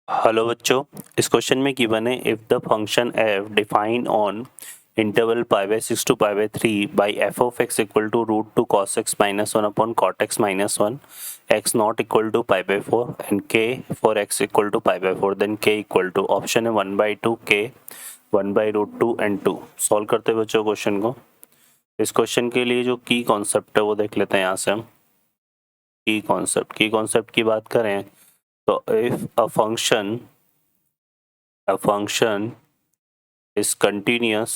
Hello बच्चों, इस question में गिवन है if the function f defined on interval pi by 6 to pi by 3 by f of x equal to root two cos x minus 1 upon cot x minus 1 x not equal to pi by 4 and k for x equal to pi by 4 then k equal to option है 1/2 k 1/√2 and 2। Solve करते हैं बच्चों question को। इस question के लिए जो की कॉन्सेप्ट है वो देख लेते हैं यहाँ से हम। की कॉन्सेप्ट की बात करें तो if a function is continuous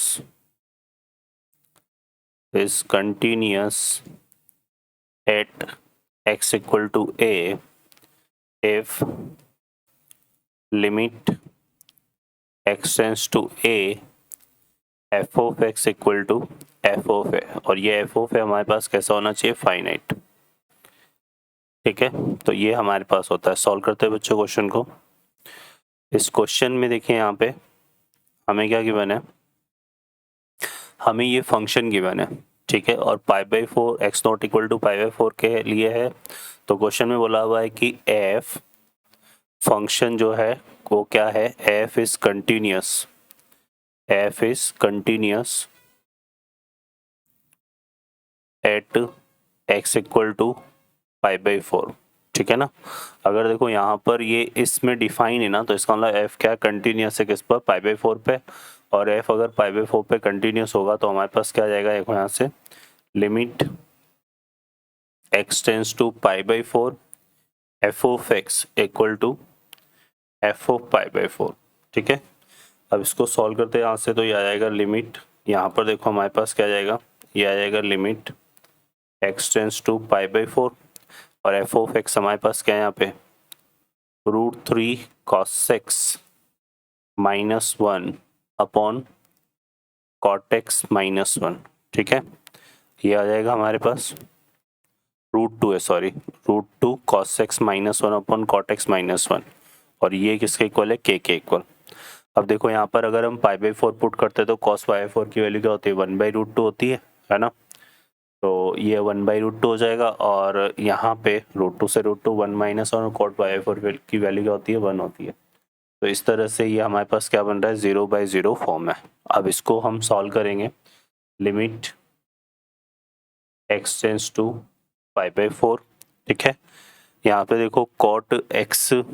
at x equal to a if limit x tends to a f of x equal to f of a, और ये f of a हमारे पास कैसा होना चाहिए, फाइनाइट। ठीक है, तो ये हमारे पास होता है। सॉल्व करते हैं बच्चों क्वेश्चन को। इस क्वेश्चन में देखिए यहाँ पे हमें क्या गिवन है, हमें ये फंक्शन गिवन है, ठीक है, और pi by 4 X not equal to pi by 4 के लिए है। तो क्वेश्चन में बोला हुआ है कि एफ फंक्शन जो है वो क्या है, F is continuous at X equal to pi by 4। ठीक है ना। अगर देखो यहाँ पर ये इसमें डिफाइन है ना, तो इसका मतलब एफ क्या कंटिन्यूस है किस पर, पाई बाई 4 पे। और एफ अगर पाई बाई 4 पे कंटिन्यूस होगा तो हमारे पास क्या आ जाएगा, देखो यहाँ से limit x tends to pi by 4 f of x equal to f of pi by 4। ठीक है, अब इसको सॉल्व करते हैं यहाँ से, तो ये आ जाएगा लिमिट, यहाँ पर देखो हमारे पास क्या आ जाएगा, ये आ जाएगा limit x tends to pi by 4 और f ऑफ x हमारे पास क्या है यहाँ पे, √3 cos x minus 1 upon cot x minus 1। ठीक है, ये आ जाएगा हमारे पास √2 है, sorry √2 cos x minus 1 upon cot x minus 1, और ये किसके इक्वल है, k के इक्वल। अब देखो यहाँ पर अगर हम पाई बाई 4 पुट करते हैं तो cos पाई बाई 4 की वैल्यू क्या होती है, 1/√2 होती है ना। तो ये 1/√2 हो जाएगा, और यहाँ पे √2 से √2 1 माइनस और cot पाई बाई 4 की वैल्यू क्या होती है, 1 होती है। तो इस तरह से ये हमारे पास क्या बन रहा है, 0/0 फॉर्म है। अब इसको हम सॉल्व करेंगे, limit x tends to pi by 4। ठीक है, यहाँ पे देखो cot x,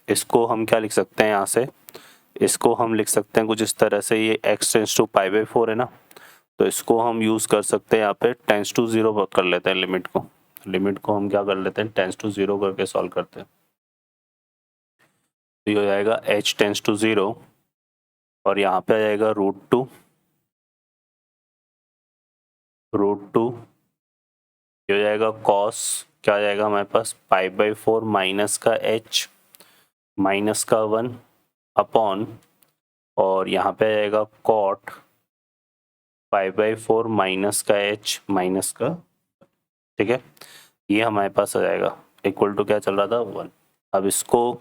इसको हम क्या लिख सकते हैं, यहाँ से इसको हम लिख सकते हैं कुछ इस तरह से, ये x tends to pi by 4 है ना, तो इसको हम यूज कर सकते हैं यहाँ पे टेंस टू 0 कर लेते हैं। लिमिट को हम क्या कर लेते हैं, टेंस टू 0 करके सॉल्व करते हैं। तो ये हो जाएगा h टेंस टू 0 और यहाँ पे आ जाएगा √2 ये हो जाएगा cos, क्या आ जाएगा हमारे पास, पाई बाई 4 माइनस का h माइनस का 1 अपॉन, और यहाँ पे आ जाएगा cot पाई बाई 4 माइनस का h माइनस का। ठीक है, ये हमारे पास आ जाएगा इक्वल टू क्या चल रहा था, 1। अब इसको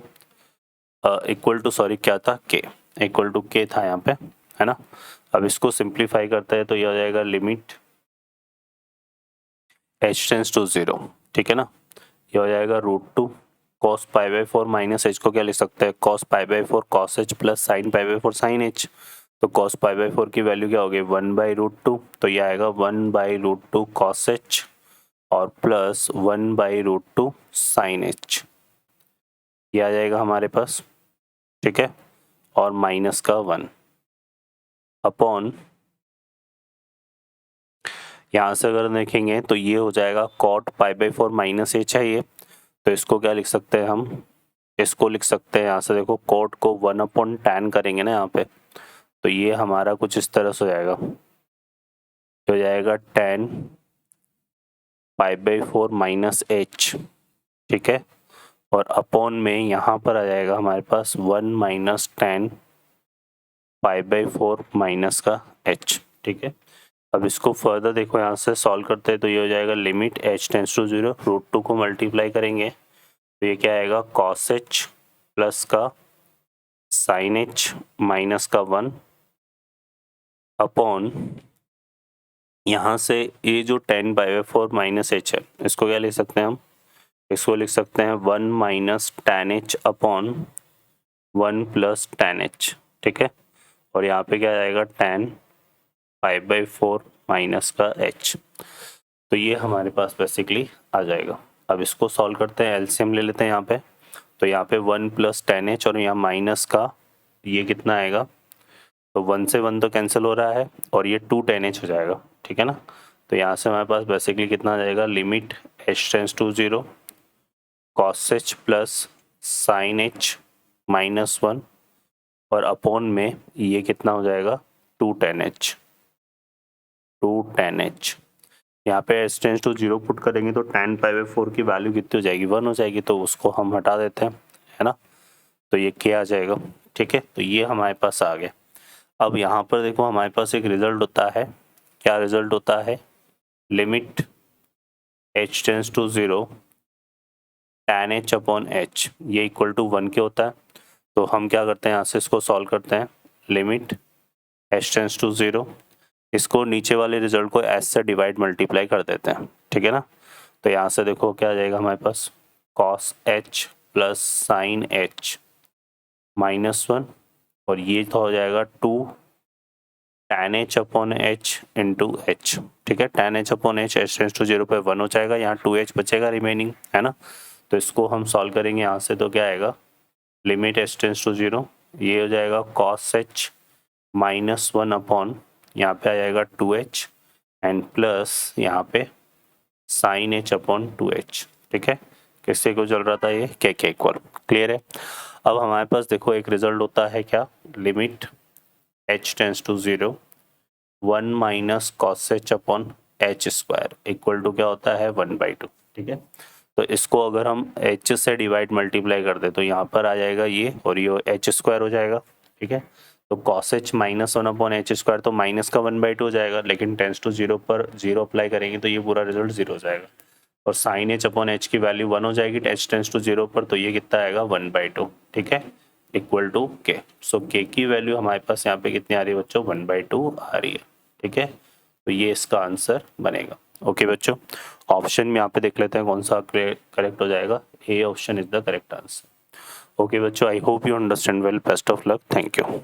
इक्वल टू, सॉरी क्या था, k, इक्वल टू k था यहाँ पे, है ना। अब इसको सिंप्लीफाई करते हैं तो ये हो जाएगा लिमिट h टेंस टू 0। ठीक है ना, ये हो जाएगा √2 cos pi by 4 minus h को क्या लिख सकते हैं, cos pi by 4 cos h plus sin pi by 4 sin h। तो cos पाई बाई 4 की वैल्यू क्या होगी, 1/√2, तो ये आएगा 1/√2 cos h और प्लस 1/√2 sin h, ये आ जाएगा हमारे पास। ठीक है, और माइनस का 1 अपॉन, यहाँ से अगर देखेंगे तो ये हो जाएगा cot pi by 4 minus h है ये, तो इसको क्या लिख सकते हैं हम, इसको लिख सकते हैं यहाँ से, देखो cot को 1/tan करेंगे ना यहाँ पे, तो ये हमारा कुछ इस तरह से हो जाएगा, हो जाएगा tan pi by 4 minus h। ठीक है, और अपॉन में यहाँ पर आ जाएगा हमारे पास 1 minus tan pi by 4 minus का h। ठीक है, अब इसको फर्दर देखो यहाँ से सॉल्व करते हैं तो ये हो जाएगा लिमिट h टेंस टू 0, √2 को मल्टीप्लाई करेंगे तो ये क्या आएगा, cos h प्लस का sin h माइनस का 1 अपॉन, यहाँ से ये जो 10 पाई बाई 4 माइनस h है, इसको क्या लिख सकते हैं हम, इसको लिख सकते हैं 1 minus tan h upon 1 plus tan h, ठीक है, और यहाँ पे क्या आएगा tan 5/4 माइनस का h। तो ये हमारे पास बेसिकली आ जाएगा। अब इसको सॉल्व करते हैं, एलसीएम ले लेते हैं यहाँ पे। तो यहाँ पे 1 प्लस tan h और यहाँ माइनस का ये कितना आएगा, तो 1 से 1 तो कैंसिल हो रहा है और ये 2 tan h हो जाएगा, ठीक है ना। तो यहाँ से हमारे पास बेसिकली कितना आ जाएगा, limit h tends to 0 cos h plus sin h minus 1 और अपॉन में ये कितना हो जाएगा 2 tan h, 2 tan h। यहाँ पे h टेंस टू 0 पुट करेंगे तो tan π/4 की वैल्यू कितनी हो जाएगी, 1 हो जाएगी, तो उसको हम हटा देते हैं, है ना। तो ये क्या आ जाएगा, ठीक है। तो ये हमारे पास आ गया। अब यहाँ पर देखो हमारे पास एक रिजल्ट होता है, क्या रिजल्ट होता है, limit h tends to 0 tan h upon h ये इक्वल टू 1 के होता है। तो हम क्या करते हैं, यहाँ से इसको सॉल्व करते हैं, लिमिट h टेंस टू 0, इसको नीचे वाले रिजल्ट को s से डिवाइड मल्टीप्लाई कर देते हैं, ठीक है ना। तो यहाँ से देखो क्या आ जाएगा हमारे पास, cos h plus sine h minus 1 और ये तो हो जाएगा 2 tan h upon h into h, ठीक है। tan h upon h tends to 0 पे 1 हो जाएगा, यहाँ 2h बचेगा रिमेनिंग, है ना। तो इसको हम सॉल्व करेंगे यहाँ से, तो क्या आएगा, लिमिट h टेंस टू 0 ये हो जाएगा cos h माइनस 1 अपॉन यहाँ पे आ जाएगा 2h एंड प्लस यहाँ पे साइन h अपॉन 2h, ठीक है। किससे को चल रहा था ये, के इक्वल, क्लियर है। अब हमारे पास देखो एक रिजल्ट होता है क्या, limit h tends to 0 1 minus cos h upon h square equal to क्या होता है 1/2, ठीक है। तो इसको अगर हम h से डिवाइड मल्टीप्लाई कर दे तो यहाँ पर आ जाएगा ये और ये h स्क्वायर हो जाएगा, ठीक है। तो cos h minus 1 upon h square तो माइनस का 1/2 हो जाएगा, लेकिन टेंस टू 0 पर 0 अप्लाई करेंगे तो ये पूरा रिजल्ट 0 हो जाएगा और साइन h अपॉन h की वैल्यू 1 हो जाएगी h टेंस टू 0 पर, तो ये कितना आएगा 1/2, ठीक है, equal to k। So k की वैल्यू हमारे पास यहाँ पे कितनी आ रही है बच्चों, 1/2 आ रही है, ठीक है। तो ये इसका आंसर बनेगा। ओके बच्चों, ऑप्शन में यहाँ पे देख लेते हैं कौन सा करेक्ट हो जाएगा, A option is the correct answer. Okay बच्चों, I hope you understand well, best of luck, thank you.